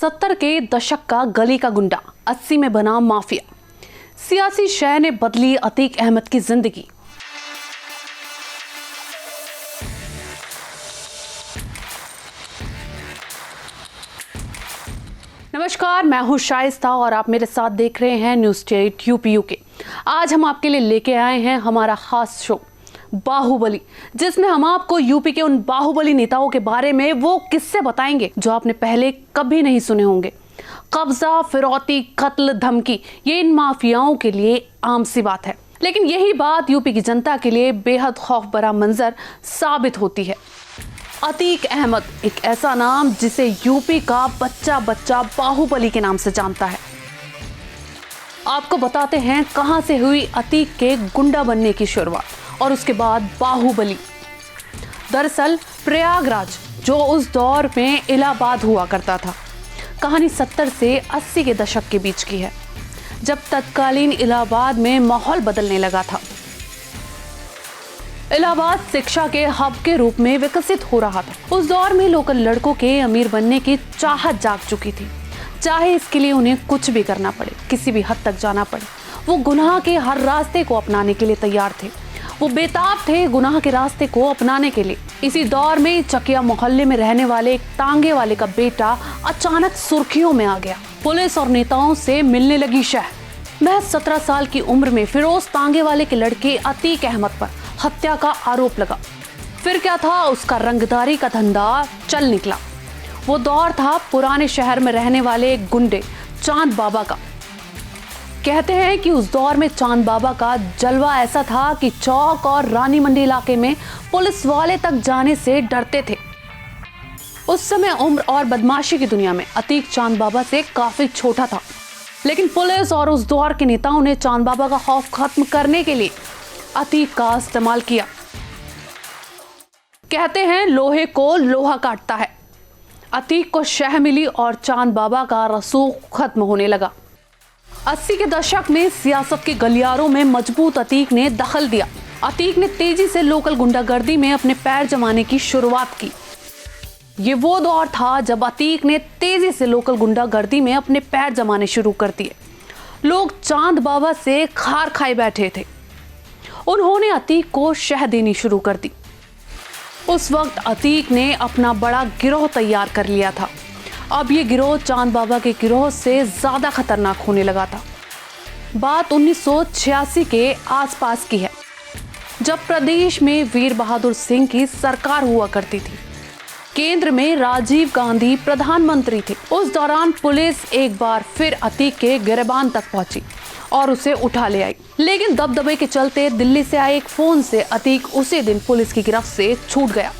70 के दशक का गली का गुंडा, 80 में बना माफिया। सियासी शय ने बदली अतीक अहमद की जिंदगी। नमस्कार, मैं हूं शाइस्ता और आप मेरे साथ देख रहे हैं न्यूज़ स्टेट यूपी यूके। आज हम आपके लिए लेके आए हैं हमारा खास शो बाहुबली, जिसमें हम आपको यूपी के उन बाहुबली नेताओं के बारे में वो किस्से बताएंगे जो आपने पहले कभी नहीं सुने होंगे। कब्जा, फिरौती, कत्ल, धमकी, ये इन माफियाओं के लिए आम सी बात है, लेकिन यही बात यूपी की जनता के लिए बेहद खौफ भरा मंजर साबित होती है। अतीक अहमद एक ऐसा नाम जिसे यूपी का बच्चा बच्चा बाहुबली के नाम से जानता है। आपको बताते हैं कहां से हुई अतीक के गुंडा बनने की शुरुआत और उसके बाद बाहुबली। दरअसल प्रयागराज, जो उस दौर में इलाहाबाद हुआ करता था, कहानी 70 से 80 के दशक के बीच की है, जब तत्कालीन इलाहाबाद में माहौल बदलने लगा था। इलाहाबाद शिक्षा के हब के रूप में विकसित हो रहा था। उस दौर में लोकल लड़कों के अमीर बनने की चाहत जाग चुकी थी, चाहे इसके लिए उन्हें कुछ भी करना पड़े, किसी भी हद तक जाना पड़े। वो गुनाह के हर रास्ते को अपनाने के लिए तैयार थे। वो बेताब थे गुनाह के रास्ते को अपनाने के लिए। इसी दौर में चकिया मोहल्ले में रहने वाले एक तांगे वाले का बेटा अचानक सुर्खियों में आ गया। पुलिस और नेताओं से मिलने लगी शह। महज 17 साल की उम्र में फिरोज तांगे वाले के लड़के अतीक अहमद पर हत्या का आरोप लगा। फिर क्या था, उसका रंगदारी का धंधा चल निकला। वो दौर था पुराने शहर में रहने वाले एक गुंडे चांद बाबा का। कहते हैं कि उस दौर में चांद बाबा का जलवा ऐसा था कि चौक और रानी मंडी इलाके में पुलिस वाले तक जाने से डरते थे। उस समय उम्र और बदमाशी की दुनिया में अतीक चांद बाबा से काफी छोटा था, लेकिन पुलिस और उस दौर के नेताओं ने चांद बाबा का खौफ खत्म करने के लिए अतीक का इस्तेमाल किया। कहते हैं लोहे को लोहा काटता है। अतीक को शह मिली और चांद बाबा का रसूख खत्म होने लगा। 80 के दशक में सियासत के गलियारों में मजबूत अतीक ने दखल दिया। अतीक ने तेजी से लोकल गुंडागर्दी में अपने पैर जमाने की शुरुआत की। ये वो दौर था जब अतीक ने तेजी से लोकल गुंडागर्दी में अपने पैर जमाने शुरू कर दिए। लोग चांद बाबा से खार खाए बैठे थे। उन्होंने अतीक को शह देनी शुरू कर दी। उस वक्त अतीक ने अपना बड़ा गिरोह तैयार कर लिया था। अब ये गिरोह चांद बाबा के गिरोह से ज्यादा खतरनाक होने लगा था। बात 1986 के आसपास की है, जब प्रदेश में वीर बहादुर सिंह की सरकार हुआ करती थी। केंद्र में राजीव गांधी प्रधानमंत्री थे। उस दौरान पुलिस एक बार फिर अतीक के गिरबान तक पहुंची और उसे उठा ले आई, लेकिन दबदबे के चलते दिल्ली से आए एक फोन से अतीक उसी दिन पुलिस की गिरफ्त से छूट गया।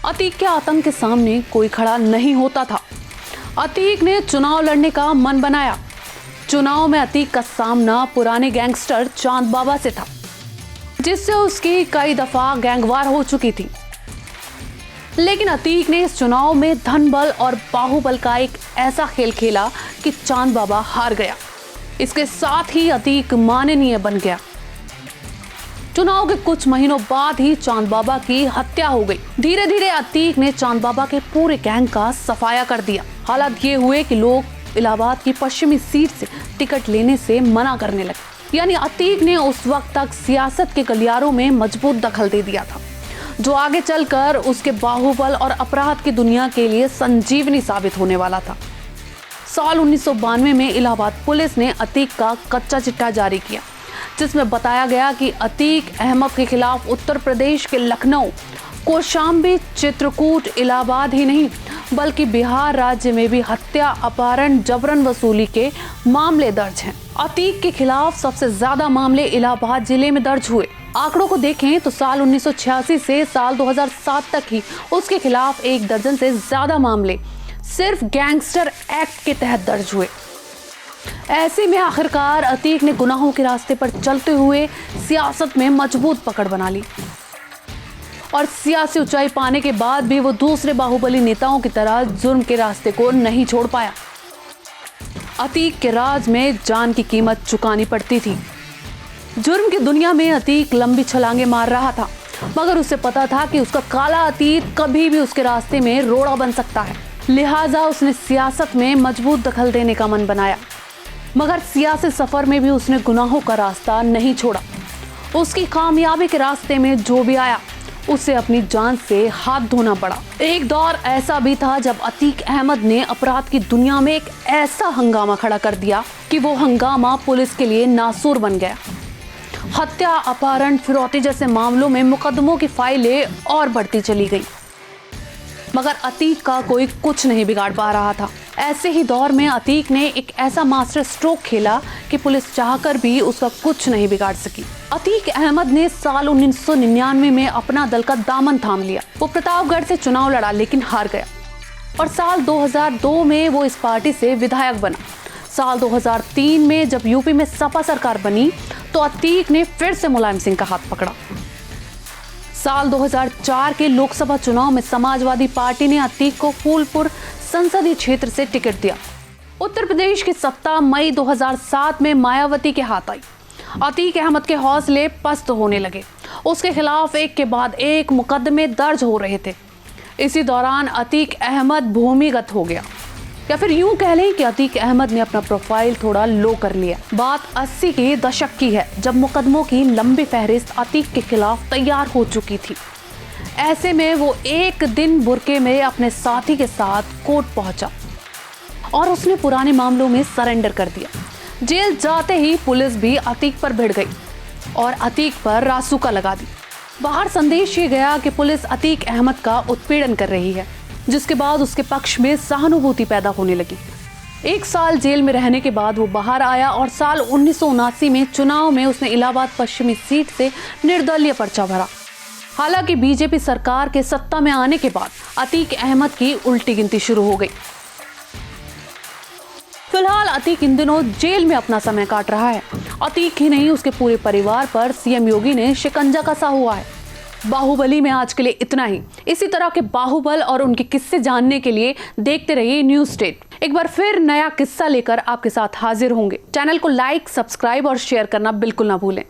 अतीक के आतंक के सामने कोई खड़ा नहीं होता था। अतीक ने चुनाव लड़ने का मन बनाया। चुनाव में अतीक का सामना पुराने गैंगस्टर चांद बाबा से था, जिससे उसकी कई दफा गैंगवार हो चुकी थी। लेकिन अतीक ने इस चुनाव में धन बल और बाहुबल का एक ऐसा खेल खेला कि चांद बाबा हार गया। इसके साथ ही अतीक माननीय बन गया। चुनाव के कुछ महीनों बाद ही चांद बाबा की हत्या हो गई। धीरे धीरे अतीक ने चांद बाबा के पूरे गैंग का सफाया कर दिया। हालात ये हुए कि लोग इलाहाबाद की पश्चिमी सीट से टिकट लेने से मना करने लगे। यानी अतीक ने उस वक्त तक सियासत के गलियारों में मजबूत दखल दे दिया था, जो आगे चलकर उसके बाहुबल और अपराध की दुनिया के लिए संजीवनी साबित होने वाला था। साल 1992 में इलाहाबाद पुलिस ने अतीक का कच्चा चिट्ठा जारी किया, जिसमें बताया गया कि अतीक अहमद के खिलाफ उत्तर प्रदेश के लखनऊ, कौशाम्बी, चित्रकूट, इलाहाबाद ही नहीं बल्कि बिहार राज्य में भी हत्या, अपहरण, जबरन वसूली के मामले दर्ज हैं। अतीक के खिलाफ सबसे ज्यादा मामले इलाहाबाद जिले में दर्ज हुए। आंकड़ों को देखें तो साल 1986 से साल 2007 तक ही उसके खिलाफ 1 दर्जन से ज्यादा मामले सिर्फ गैंगस्टर एक्ट के तहत दर्ज हुए। ऐसे में आखिरकार अतीक ने गुनाहों के रास्ते पर चलते हुए सियासत में मजबूत पकड़ बना ली और सियासी ऊंचाई पाने के बाद भी वो दूसरे बाहुबली नेताओं की तरह जुर्म के रास्ते को नहीं छोड़ पाया। अतीक के राज में जान की कीमत चुकानी पड़ती थी। जुर्म की दुनिया में अतीक लंबी छलांगे मार रहा था, मगर उसे पता था कि उसका काला अतीत कभी भी उसके रास्ते में रोड़ा बन सकता है। लिहाजा उसने सियासत में मजबूत दखल देने का मन बनाया। मगर सियासी सफर में भी उसने गुनाहों का रास्ता नहीं छोड़ा। उसकी कामयाबी के रास्ते में जो भी आया उसे अपनी जान से हाथ धोना पड़ा। एक दौर ऐसा भी था जब अतीक अहमद ने अपराध की दुनिया में एक ऐसा हंगामा खड़ा कर दिया कि वो हंगामा पुलिस के लिए नासूर बन गया। हत्या, अपहरण, फिरौती जैसे मामलों में मुकदमों की फाइलें और बढ़ती चली गई, मगर अतीक का कोई कुछ नहीं बिगाड़ पा रहा था। ऐसे ही दौर में अतीक ने एक ऐसा मास्टर स्ट्रोक खेला कि पुलिस चाहकर भी उसका कुछ नहीं बिगाड़ सकी। अतीक अहमद ने साल 1999 में अपना दल का दामन थाम लिया। वो प्रतापगढ़ से चुनाव लड़ा लेकिन हार गया और साल 2002 में वो इस पार्टी से विधायक बना। साल 2003 में जब यूपी में सपा सरकार बनी तो अतीक ने फिर से मुलायम सिंह का हाथ पकड़ा। साल 2004 के लोकसभा चुनाव में समाजवादी पार्टी ने अतीक को फूलपुर संसदीय क्षेत्र से टिकट दिया। उत्तर प्रदेश की सत्ता मई 2007 में मायावती के हाथ आई। अतीक अहमद के हौसले पस्त होने लगे। उसके खिलाफ एक के बाद एक मुकदमे दर्ज हो रहे थे। इसी दौरान अतीक अहमद भूमिगत हो गया, या फिर यूं कह लें कि अतीक अहमद ने अपना प्रोफाइल थोड़ा लो कर लिया। बात 80 के दशक की है, जब मुकदमों की लंबी फहरिस्त अतीक के खिलाफ तैयार हो चुकी थी। ऐसे में वो एक दिन बुरके में अपने साथी के साथ कोर्ट पहुंचा और उसने पुराने मामलों में सरेंडर कर दिया। जेल जाते ही पुलिस भी अतीक पर भिड़ गई और अतीक पर रासुका लगा दी। बाहर संदेश ये गया कि पुलिस अतीक अहमद का उत्पीड़न कर रही है, जिसके बाद उसके पक्ष में सहानुभूति पैदा होने लगी। 1 साल जेल में रहने के बाद वो बाहर आया और साल 1979 में चुनाव में उसने इलाहाबाद पश्चिमी सीट से निर्दलीय पर्चा भरा। हालांकि बीजेपी सरकार के सत्ता में आने के बाद अतीक अहमद की उल्टी गिनती शुरू हो गई। फिलहाल अतीक इन दिनों जेल में अपना समय काट रहा है। अतीक ही नहीं, उसके पूरे परिवार पर सीएम योगी ने शिकंजा कसा हुआ है। बाहुबली में आज के लिए इतना ही। इसी तरह के बाहुबल और उनके किस्से जानने के लिए देखते रहिए न्यूज़ स्टेट। एक बार फिर नया किस्सा लेकर आपके साथ हाजिर होंगे। चैनल को लाइक, सब्सक्राइब और शेयर करना बिल्कुल ना भूलें।